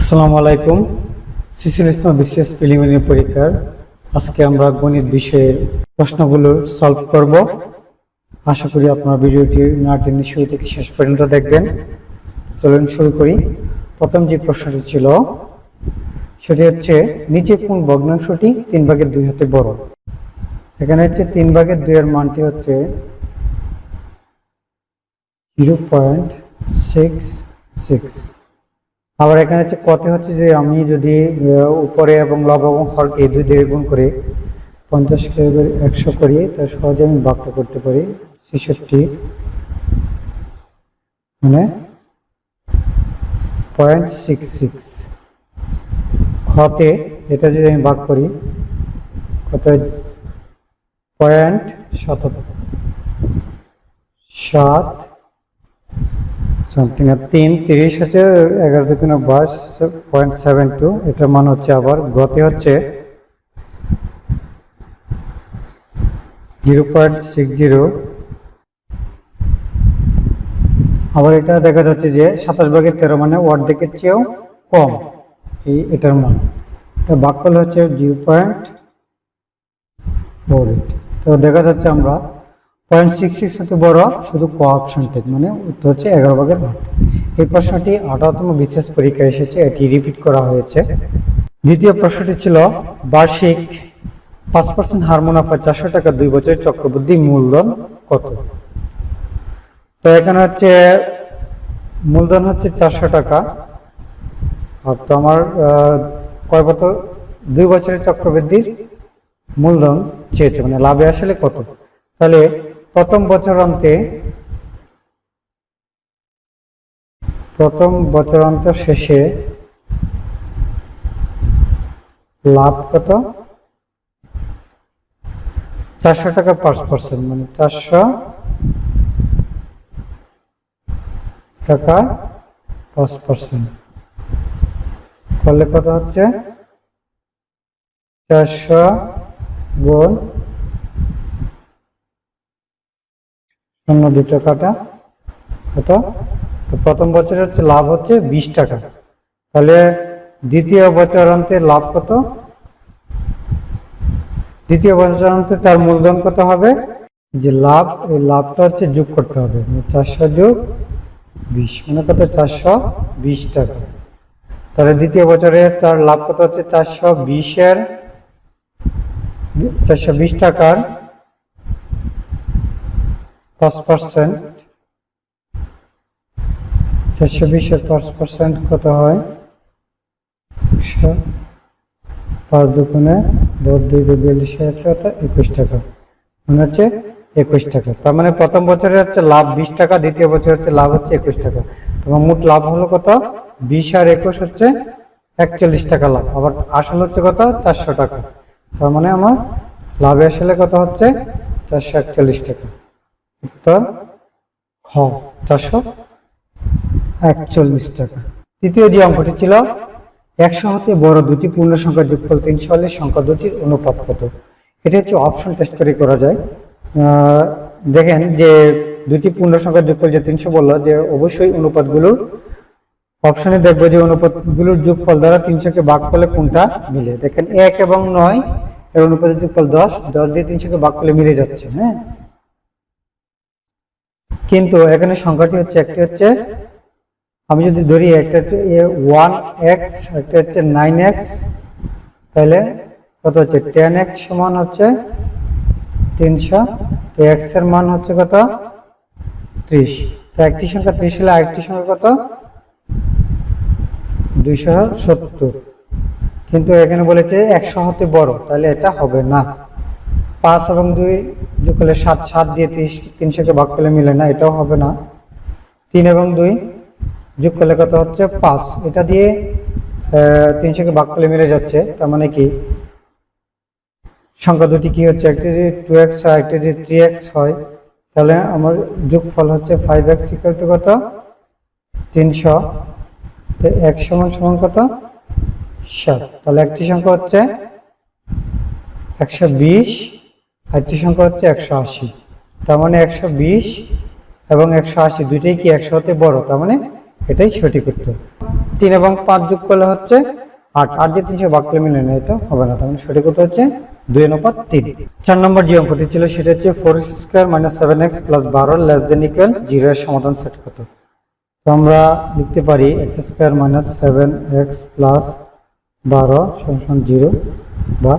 আসসালামু আলাইকুম। সিসিল ইসলাম BCS preliminary পরীক্ষার আজকে আমরা গণিত বিষয়ের প্রশ্নগুলো সলভ করব। আশা করি আপনারা ভিডিওটি না টেনে শুরু থেকে শেষ পর্যন্ত দেখবেন। চলুন শুরু করি। প্রথম যে প্রশ্নটি ছিল সেটি হচ্ছে, নিচে কোন ভগ্নাংশটি 3/2 হতে বড়? এখানে হচ্ছে 3/2 এর মানটি হচ্ছে 0.66। আবার এখানে হচ্ছে কতে হচ্ছে যে আমি যদি উপরে এবং লব এবং হরকে 2 দিয়ে গুণ করে 50 কে 100 করি, তাহলে সহজে আমি ভাগটা করতে পারি 66, মানে 0.66। খতে এটা যদি আমি ভাগ করি কত, 0.7 সামথিং, আর 30 হচ্ছে 11 দুগুণে 22, 0.72। এটার মান হচ্ছে আবার গতে হচ্ছে 0.60। আবার এটা দেখা যাচ্ছে যে 27/13 মানে অর্ধেকের চেয়েও কম এটার মান। এটা ভাগ করলে হচ্ছে 0.48। তো দেখা যাচ্ছে আমরা 0.66 হতে বড় শুধু ক অপশনটি, মানে উত্তর হচ্ছে 11/8। এই প্রশ্নটি 18তম বিশেষ পরীক্ষায় এসেছে, এটি রিপিট করা হয়েছে। দ্বিতীয় প্রশ্নটি ছিল, বার্ষিক 5% হার মুনাফা 400 টাকা 2 বছরের চক্রবৃদ্ধি মূলধন কত? তো এখানে হচ্ছে মূলধন হচ্ছে 400 টাকা, আর তো আমার কয় বছর 2 বছরের চক্রবৃদ্ধির মূলধন চেয়েছে, মানে লাভে আসলে কত। তাহলে প্রথম বছরান্ত শেষে লাভ কত? 400 টাকা 5%, মানে 400 টাকা 5% করলে কত হচ্ছে? 400 গুণ 0.2 টাকাটা কত? তো প্রথম বছরে হচ্ছে লাভ হচ্ছে 20 টাকা। তাহলে দ্বিতীয় বছরান্তে লাভ কত? দ্বিতীয় বছরান্তে তার মূলধন কত হবে? যে লাভ, এই লাভটা হচ্ছে যোগ করতে হবে, 400 যোগ 20 মানে কত? 420 টাকা। তাহলে দ্বিতীয় বছরে তার লাভ কত হচ্ছে? 420 টাকার 5%, 420 এর 5% কত হয়? 5 দুগুণে 10 2 42 টাকা, 21 টাকা, মানে হচ্ছে 21 টাকা। তার মানে প্রথম বছরে হচ্ছে লাভ 20 টাকা, দ্বিতীয় বছর হচ্ছে লাভ হচ্ছে 21 টাকা। তোমার মোট লাভ হলো কত? 20 আর 21 হচ্ছে 41 টাকা লাভ। আবার আসল হচ্ছে কত? 400 টাকা। তার মানে আমার লাভে আসলে কত হচ্ছে? 441 টাকা। উত্তর খ, 441 টাকা। তৃতীয় যে অঙ্কটি ছিল, 100 হতে বড় দুটি পূর্ণ সংখ্যার যোগফল 300 হলে সংখ্যা দুটির অনুপাত কত? এটা হচ্ছে অপশন টেস্ট করে করা যায়। দেখেন যে দুটি পূর্ণ সংখ্যার যোগফল যে 300 বললো, যে অবশ্যই অনুপাতগুলোর অপশনে দেখবো যে অনুপাতগুলোর যোগফল দ্বারা 300কে ভাগ করলে কোনটা মিলে। দেখেন 1 এবং 9 এর অনুপাতের যোগফল 10, 10 দিয়ে 300কে ভাগ করলে মিলে যাচ্ছে। হ্যাঁ, কিন্তু এখানে সংখ্যাটি হচ্ছে, একটি হচ্ছে আমি যদি ধরি একটা হচ্ছে 1x, একটা হচ্ছে 9x, তাহলে কত হচ্ছে? 10x সমান হচ্ছে 300। তো x এর মান হচ্ছে কত? 30। তো একটি সংখ্যা 30 হলে আরেকটি সংখ্যা কত? 270। কিন্তু এখানে বলেছে 100 হতে বড়, তাহলে এটা হবে না। 5 এবং 2 যোগ করলে 7, 7 দিয়ে 300কে ভাগ করলে মিলে না, এটাও হবে না। 3 এবং 2 যোগ করলে কত হচ্ছে? 5, এটা দিয়ে 300কে ভাগ করলে মিলে যাচ্ছে। তার মানে কি সংখ্যা দুটি কি হচ্ছে? একটি যদি 2x হয়, একটি যদি 3x হয়, তাহলে আমার যোগফল হচ্ছে 5x = কত? 300। তো x সমান কত? 7। তাহলে একটি সংখ্যা হচ্ছে 120, আরেকটি সংখ্যা হচ্ছে 180। তার মানে 120 এবং 180 দুইটাই কি 100 হতে বড়, তার মানে এটাই সঠিক উত্তর। 3 এবং 5 যোগ করলে হচ্ছে 8, 8 দিয়ে 300 ভাগ করলে মিলে না, এটা হবে না। তার মানে সঠিক উত্তর হচ্ছে 2:3। 4 নম্বর যে অঙ্কটি ছিল সেটা হচ্ছে 4x² - 7x + 12 ≤ 0 এর সমাধান সেট কত। তো আমরা লিখতে পারি x² - 7x + 12 = 0 বা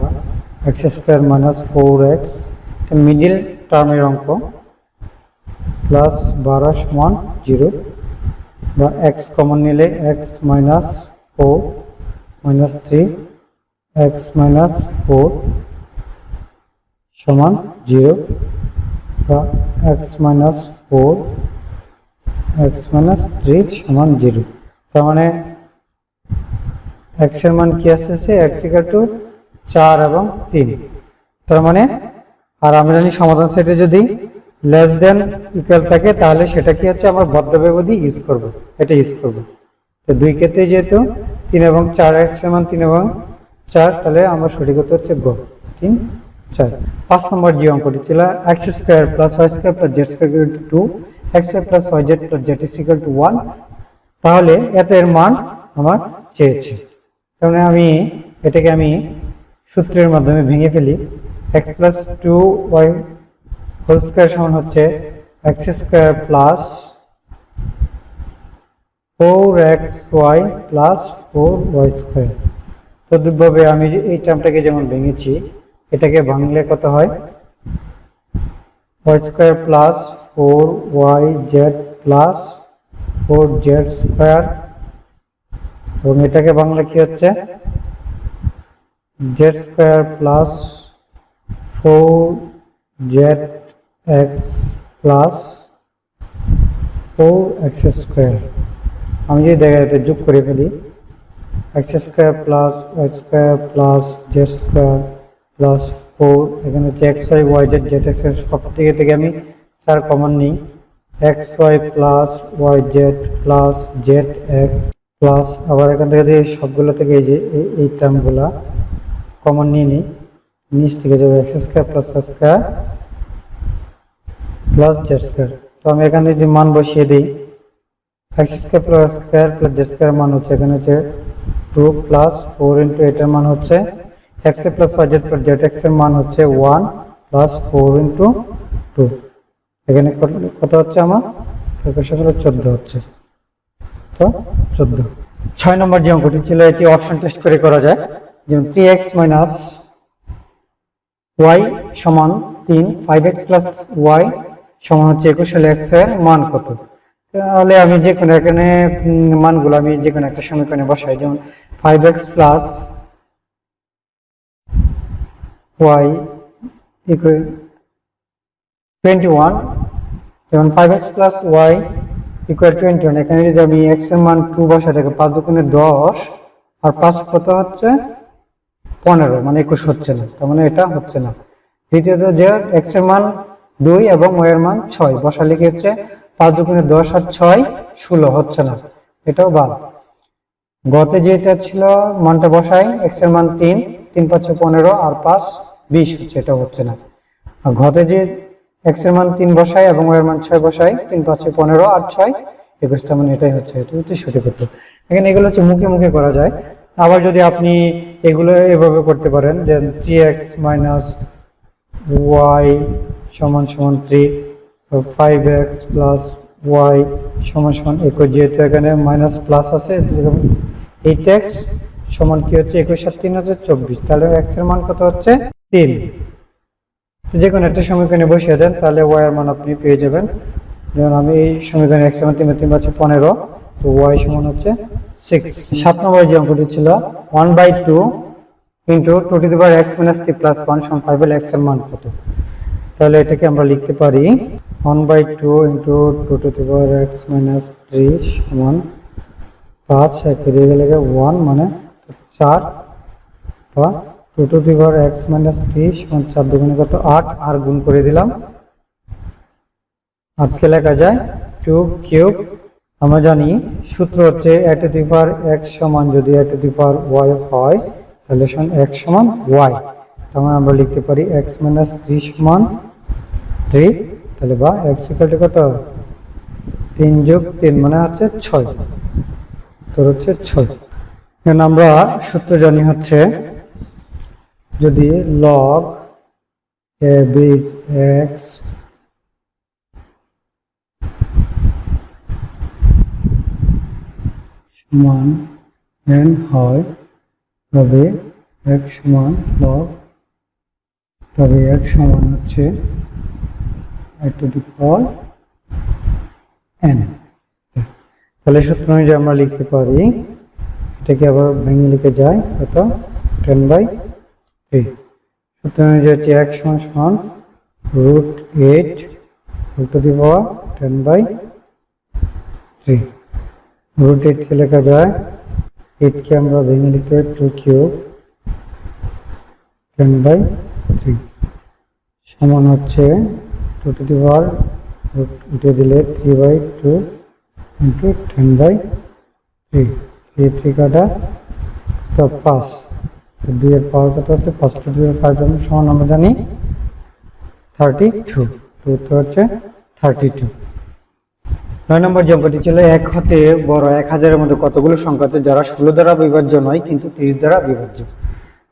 x² - 4x, মিডিল টার্মের অঙ্ক, প্লাস 12 = 0 বা x কমন নিলে x - 4 - 3 x - 4 = 0 বা x - 4 x - 3 = 0। তার মানে x এর মান কি আসছে, x = 4 এবং 3। তার মানে আর আমরা জানি সমাধান সেটে যদি লেস দেন ইকুয়াল থাকে তাহলে সেটা কি হচ্ছে, আমরা বদ্ধ ব্যবধি ইউজ করব, এটা ইউজ করব। তো দুই ক্ষেত্রে যেহেতু 3 এবং 4, x এর মান 3 এবং 4, তাহলে আমরা সঠিক উত্তর হচ্ছে গ, 3, 4। 5 নম্বর যে অঙ্কটি ছিল x² + y² + z² = 2, x² + yz + z = 1, তাহলে এর মান আমার চেয়েছে। তার মানে আমি এটাকে সূত্রের মাধ্যমে ভেঙে ফেলি। x + 2y² সমান হচ্ছে x² + 4xy + 4y²। তদ্রূপভাবে আমি এই টার্মটাকে যেমন ভেঙেছি, এটাকে ভাঙলে কত হয়, y² + 4yz + 4z², এবং এটাকে ভাঙলে কি হচ্ছে z² + 4zx + 4x²। আমি যদি দেখা এটা যোগ করে ফেলি, x² + y² + z² + 4, এখানে হচ্ছে xy yz zx সব থেকে আমি 4 কমন নিই, xy + yz + zx প্লাস, আবার এখান থেকে সবগুলো থেকে এই যে এই টার্মগুলা কমন নিয়ে নিই, নিচ থেকে যাবে x² + y² + z²। তো আমি এখানে যদি মান বসিয়ে দিই, x² + y² + z² মান হচ্ছে এখানে হচ্ছে 2 + 4 * এটার মান হচ্ছে x + yz + zx এর মান হচ্ছে 1 + 4 * 2। এখানে কত হচ্ছে, আমার ক্যালকুলেশন হলো 14 হচ্ছে। তো 14। 6 নম্বর যে অঙ্কটি ছিল এটি অপশন টেস্ট করে করা যায়, যেমন 3x - y = 3, 5x + y = হচ্ছে 21 হলে x এর মান কত। তাহলে আমি যে কোনো এখানে মানগুলো আমি যে কোনো একটা সমীকরণে বসাই, যেমন 5x + y = 21, যেমন 5x + y = 21, এখানে যদি আমি x এর মান 2 বসাই, দেখো 5 × 10 আর 5 কত হচ্ছে 15, মানে 21 হচ্ছে না, তার মানে এটা হচ্ছে না। দ্বিতীয়ত যে x এর মান 2 এবং y এর মান 6 বসালে কি হচ্ছে 5 × 10 আর 6 16 হচ্ছে না, এটাও বাদ। গতে যেটা ছিল মানটা বসাই, x এর মান 3, 3 × 5 = 15 আর 5 20 হচ্ছে, এটা হচ্ছে না। আর ঘতে যে x এর মান 3 বসাই এবং y এর মান 6 বসাই, 3 × 5 = 15 আর 6 21, তার মানে এটাই হচ্ছে, এটা হচ্ছে সঠিক উত্তর। এখানে এগুলো হচ্ছে মুখে মুখে করা যায়। আবার যদি আপনি এগুলো এভাবে করতে পারেন, যে 3x - y = 3, 5x + y = 21, যেহেতু এখানে মাইনাস প্লাস আছে, 8x সমান কি হচ্ছে 21 আর 3 হচ্ছে 24, তাহলে x এর মান কত হচ্ছে 3। যে কোনো একটা সমীকরণে বসিয়ে দেন, তাহলে y এর মান আপনি পেয়ে যাবেন। যেমন আমি এই সমীকরণে x এর মান 3 × 3 = 15, তো y সমান হচ্ছে 6। 7 নম্বর যে অঙ্কটি ছিল 1/2 × 2x - 3 + 1 = 5 হলে x এর মান কত। তাহলে এটাকে আমরা লিখতে পারি 1/2 × 2x - 3 = 5, একে দিয়ে গেলে 1 মানে 4, বা 2x - 3 = 4 দুগুণে কত 8, আর গুণ করে দিলাম, 8কে লেখা যায় 2³ আমরা জানি সূত্র হচ্ছে a⁴x সমান যদি a⁴y হয় তাহলে x সমান y, তাহলে আমরা লিখতে পারি x - 3 সমান 3, তাহলে বা x = কত 3 + 3 মানে হচ্ছে 6। উত্তর হচ্ছে 6। এখন আমরা সূত্র জানি হচ্ছে যদি লগ এ বেস এক্স সমান n হয় তবে x সমান log, তবে x সমান হচ্ছে n। তাহলে সূত্র অনুযায়ী আমরা লিখতে পারি, এটাকে আবার ভেঙে লিখে যায় কত 10/3। সূত্র অনুযায়ী হচ্ছে x সমান √8 10/3। √8 কে লেখা যায়, 8 কে আমরা ভেঙে লিখতে পারি 2³ 10/3 সমান হচ্ছে 2 উঠে দিলে 3/2 ইন্টু 10/3। 3 কাটা তো 5, 2 এর পাওয়ার কত হচ্ছে 5 টু 5 সমান আমরা জানি 32। তো উত্তর হচ্ছে 32। 9 নম্বর যে অঙ্কটি ছিল, 1 হতে বড় 1000-এর মধ্যে কতগুলো সংখ্যা আছে যারা 16 দ্বারা বিভাজ্য নয় কিন্তু 30 দ্বারা বিভাজ্য।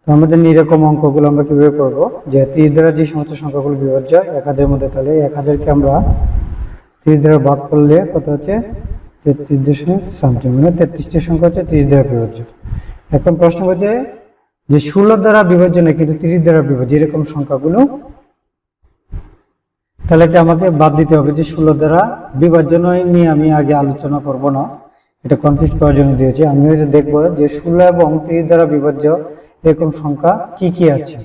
তো আমরা জানি এরকম অঙ্কগুলো আমরা কিভাবে করব, যে 30 দ্বারা যে সমস্ত সংখ্যাগুলো বিভাজ্য 1000-এর মধ্যে, তাহলে 1000-কে আমরা 30 দ্বারা ভাগ করলে কত হচ্ছে 33.something, মানে 33টি সংখ্যা হচ্ছে 30 দ্বারা বিভাজ্য। এখন প্রশ্ন হচ্ছে যে 16 দ্বারা বিভাজ্য নয় কিন্তু 30 দ্বারা বিভাজ্য এরকম সংখ্যাগুলো, তাহলে কি আমাকে বাদ দিতে হবে। যে 16 দ্বারা বিভাজ্য নয় নিয়ে আমি আগে আলোচনা করব না, এটা কনফিউজ করার জন্য দিয়েছি। আমি হচ্ছে দেখবো যে 16 এবং 30 দ্বারা বিভাজ্য এরকম সংখ্যা কি কি আছে।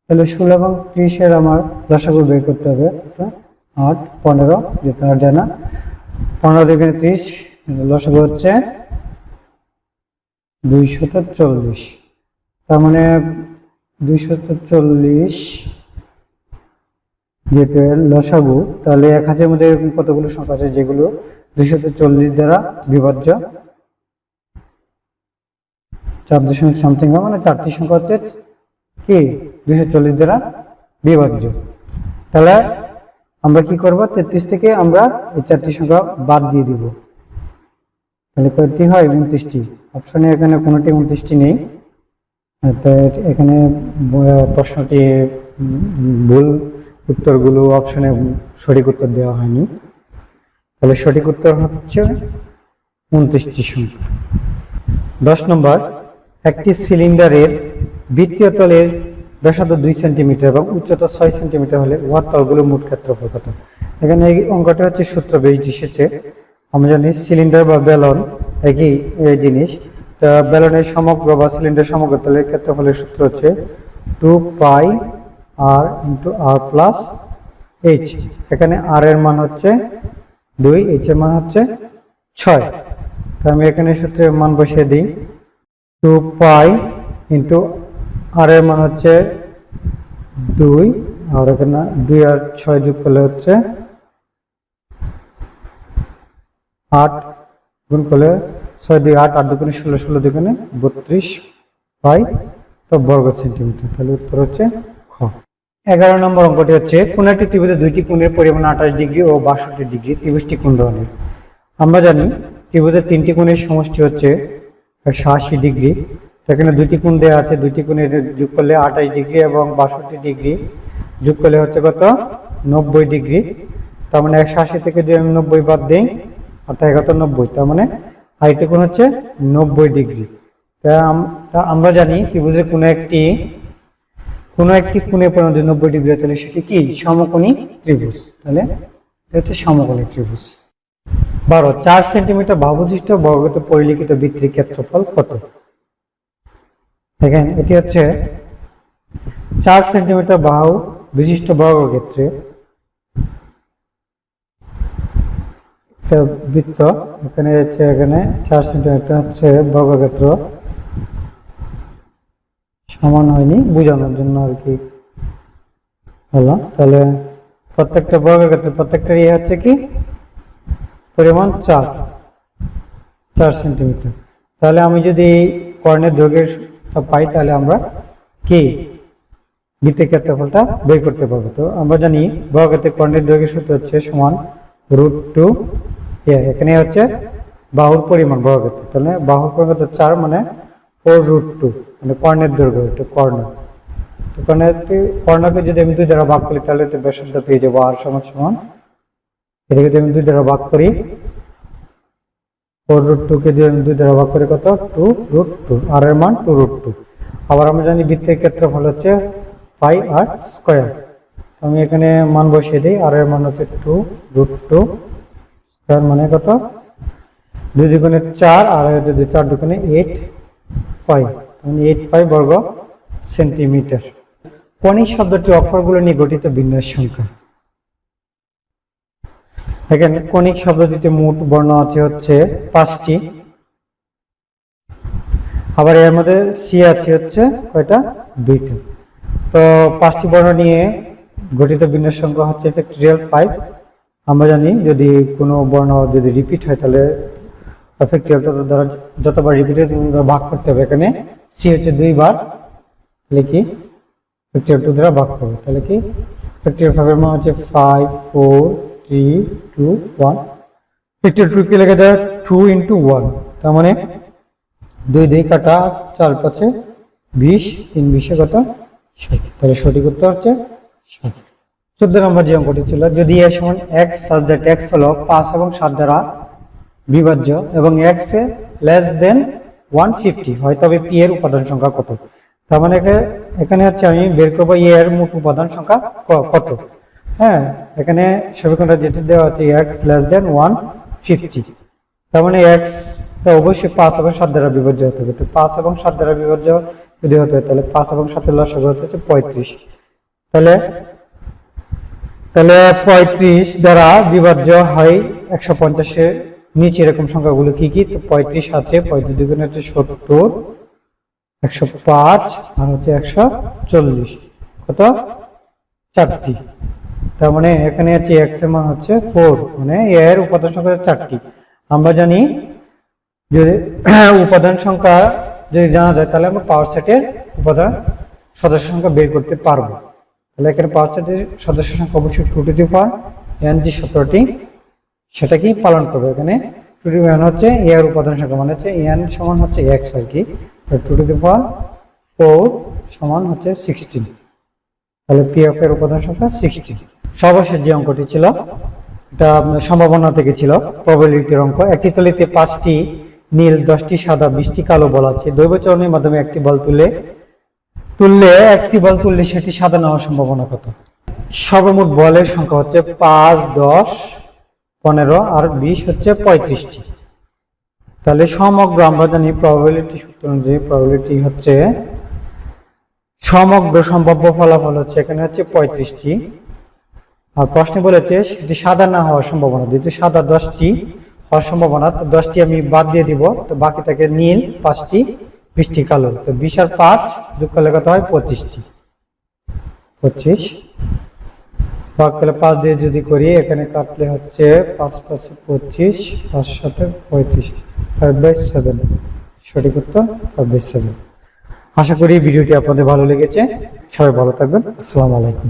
তাহলে 16 এবং 30-এর আমার লসাগু বের করতে হবে, 8 15 যেটা আর জানা, 15 থেকে 30 লসাগু হচ্ছে 240। তার মানে 240 যেটা লসাগু, তাহলে 1000-এর মধ্যে এরকম কতগুলো সংখ্যা আছে যেগুলো 240 দ্বারা বিভাজ্য, 4.something, মানে 4টি সংখ্যা হচ্ছে কি 240 দ্বারা বিভাজ্য। তাহলে আমরা কি করব, 33 থেকে আমরা এই 4টি সংখ্যা বাদ দিয়ে দিব, তাহলে কয়টি হয় 29টি। অপশনে এখানে কোনোটি 29টি নেই, এখানে প্রশ্নটি ভুল উত্তরগুলো অপশনে সঠিক উত্তর দেওয়া হয়নি, তাহলে সঠিক উত্তর হচ্ছে 29টি সংখ্যা। 10 নম্বর, একটি সিলিন্ডারের বৃত্তীয় তলের ব্যাসার্ধ 2 সেন্টিমিটার এবং উচ্চতা 6 সেন্টিমিটার হলে উহার তলগুলো মোট ক্ষেত্রফল কত। এখানে এই অঙ্কটা হচ্ছে সূত্র বেস এসেছে। আমরা জানি সিলিন্ডার বা বেলন একই জিনিস, তা বেলনের সমগ্র বা সিলিন্ডার সমগ্র তলের ক্ষেত্রফলের সূত্র হচ্ছে 2πr × r + h। এখানে r এর মান হচ্ছে 2, h এর মান হচ্ছে 6। তো আমি এখানে সূত্রের মান বসিয়ে দিই, 2π × r এর মান হচ্ছে 2, আর এখানে 2 আর 6 যোগ করলে হচ্ছে 8, গুণ করলে 6 2 8, 8 2 16, 16 2 32 পাই তো বর্গ সেন্টিমিটার। তাহলে উত্তর হচ্ছে খ। 11 নম্বর অঙ্কটি হচ্ছে, কোন একটি ত্রিভুজে দুইটি কোণের পরিমাণ 28 ডিগ্রি ও 62 ডিগ্রি, ত্রিভুজটি কোন ধরনের। আমরা জানি ত্রিভুজের 3টি কোণের সমষ্টি হচ্ছে 180 ডিগ্রি। এখানে দুইটি কোণ দেওয়া আছে, দুইটি কোণের যোগ করলে 28 ডিগ্রি এবং 62 ডিগ্রি যোগ করলে হচ্ছে কত 90 ডিগ্রি। তার মানে 180 থেকে যদি আমি 90 বাদ দিই অর্থাৎ 90, তার মানে আরেকটি কোণ হচ্ছে 90 ডিগ্রি। তা আমরা জানি ত্রিভুজের কোনো একটি কোণের পরিমাণ 90 ডিগ্রি, তাহলে সেটি কি সমকোণী ত্রিভুজ, তাহলে এটা হচ্ছে সমকোণী ত্রিভুজ। 12 4 সেন্টিমিটার বাহুবিশিষ্ট বর্গক্ষেত্র পরিলিখিত বৃত্তের ক্ষেত্রফল কত। দেখেন এটি হচ্ছে 4 সেন্টিমিটার বাহু বিশিষ্ট বর্গক্ষেত্রে একটা বৃত্ত, এখানে হচ্ছে 4 সেন্টিমিটার হচ্ছে বর্গক্ষেত্র, সমান হয়নি বোঝানোর জন্য আর কি হলো। তাহলে প্রত্যেকটা বর্গক্ষেত্র প্রত্যেকটার ইয়ে হচ্ছে কি পরিমাণ 4 সেন্টিমিটার। তাহলে আমি যদি কর্ণের দৈর্ঘ্যের পাই তাহলে আমরা কি বৃত্তের ক্ষেত্রফলটা বের করতে পারবো। তো আমরা জানি বর্গক্ষেত্রের কর্ণের দৈর্ঘ্যের সূত্র হচ্ছে সমান √2, এখানে হচ্ছে বাহুর পরিমাণ বর্গক্ষেত্র, তাহলে বাহুর পরিমাণ 4 মানে 4√2 মানে কর্ণের দৈর্ঘ্য, এটা কর্ণ। তো কর্ণকে যদি আমি 2 দ্বারা ভাগ করি তাহলে তো ব্যাসার্ধ পেয়ে যাবো r সমান এটাকে যদি আমি 2 দ্বারা ভাগ করি 4√2 কে যদি আমি 2 দ্বারা ভাগ করি কত 2√2, r এর মান 2√2। আবার আমরা জানি বৃত্তের ক্ষেত্রফল হচ্ছে পাই r স্কয়ার। আমি এখানে মান বসিয়ে দিই, r এর মান হচ্ছে 2√2 স্কয়ার মানে কত 2 দুগুণে 4 আর যদি 4 দুগুণে 8 পাই, মানে 8 পাই বর্গ সেন্টিমিটার। কণিক শব্দটি অক্ষরগুলো নিয়ে গঠিত বিন্যাস সংখ্যা। দেখেন কণিক শব্দটিতে মোট বর্ণ আছে হচ্ছে 5টি, আবার এর মধ্যে সি আছে হচ্ছে কয়টা 2টা। তো 5টি বর্ণ নিয়ে গঠিত বিন্যাস সংখ্যা হচ্ছে ফ্যাক্টরিয়াল 5। আমরা জানি যদি কোনো বর্ণ যদি রিপিট হয় তাহলে ফ্যাক্টরিয়াল দ্বারা যতবার রিপিট হয় ভাগ করতে হবে। এখানে সি হচ্ছে 2 বার, লিখি ফ্যাক্টরিয়াল 2 দ্বারা ভাগ করবে, তাহলে কি ফ্যাক্টরিয়াল 5 এর মান হচ্ছে 5 4 3 2 1। ফ্যাক্টরিয়াল 2 কে লেখা যায় 2 × 1, তার মানে 2 2 কাটা 4 5 20, 3 20 কত 60, তাহলে সঠিক উত্তর হচ্ছে 60। 14 নম্বর যে অঙ্কটি ছিল, যদি a সমান x such that x হলো 5 এবং 7 দ্বারা বিভাজ্য এবং x এ লেস দেন 150 হয় তবে p এর উপাদান সংখ্যা কত? তার মানে এখানে হচ্ছে আমি বের করবো a এর মোট উপাদান সংখ্যা কত। হ্যাঁ, এখানে সমীকরণটা যেটা দেওয়া আছে x লেস দেন 150, তার মানে x তা অবশ্যই 5 এবং 7 দ্বারা বিভাজ্য হতে হবে। তো 5 এবং 7 দ্বারা বিভাজ্য যদি হতে হয় তাহলে 5 এবং 7 এর লসাগু হচ্ছে 35। তাহলে 35 দ্বারা বিভাজ্য হয় 150 এর নিচে এরকম সংখ্যাগুলো কি কি? তো 35 আছে, 35 দুগুণে হচ্ছে 70, 105 আর হচ্ছে 140, কত 4টি। তার মানে এখানে হচ্ছে x এর মান হচ্ছে 4, মানে এর উপাদান সংখ্যা 4টি। আমরা জানি যদি উপাদান সংখ্যা যদি জানা যায় তাহলে আমরা পাওয়ার সেটের উপাদান সদস্য সংখ্যা বের করতে পারবো। তাহলে এখানে পাওয়ার সেটের সদস্য সংখ্যা অবশ্যই 2 টু দি পাওয়ার n যে সূত্রটি সেটা কি পালন করবে। এখানে 2 টু দি পাওয়ার হচ্ছে a এর উপাদান সংখ্যা, মানে হচ্ছে n সমান হচ্ছে x আর কি, 2 টু দি পাওয়ার 4 সমান হচ্ছে 16, তাহলে p অফ এর উপাদান সংখ্যা 16। সর্বশেষ যে অঙ্কটি ছিল এটা আপনার সম্ভাবনা থেকে ছিল, প্রবাবিলিটির অঙ্ক। একটি তলিতে 5টি নীল, 10টি সাদা, 20টি কালো বল আছে। দৈবচরণের মাধ্যমে একটি বল তুললে সেটি সাদা নেওয়ার সম্ভাবনা কত? সর্বমোট বলের সংখ্যা হচ্ছে 5 10 15 আর 20 হচ্ছে 35টি। তাহলে সমগ্র আমরা জানি প্রবাবিলিটি সূত্র অনুযায়ী প্রবাবিলিটি হচ্ছে সমগ্র সম্ভাব্য ফলাফল হচ্ছে এখানে হচ্ছে 35টি। আর প্রশ্নে বলেছে সেটি সাদা না হওয়ার সম্ভাবনা, যেহেতু সাদা 10টি হওয়ার সম্ভাবনা, তো 10টি আমি বাদ দিয়ে দিব, তো বাকি থাকে নীল 5টি, 20টি কালো। তো 20 আর 5 যোগ করলে কত হয় 25টি। 25 ভাগ করলে 5 দিয়ে যদি করি, এখানে কাটলে হচ্ছে 5 5 25, 5 7 35, 5/7 সঠিক উত্তর 5/7। আশা করি ভিডিওটি আপনাদের ভালো লেগেছে। সবাই ভালো থাকবেন। আসসালামু আলাইকুম।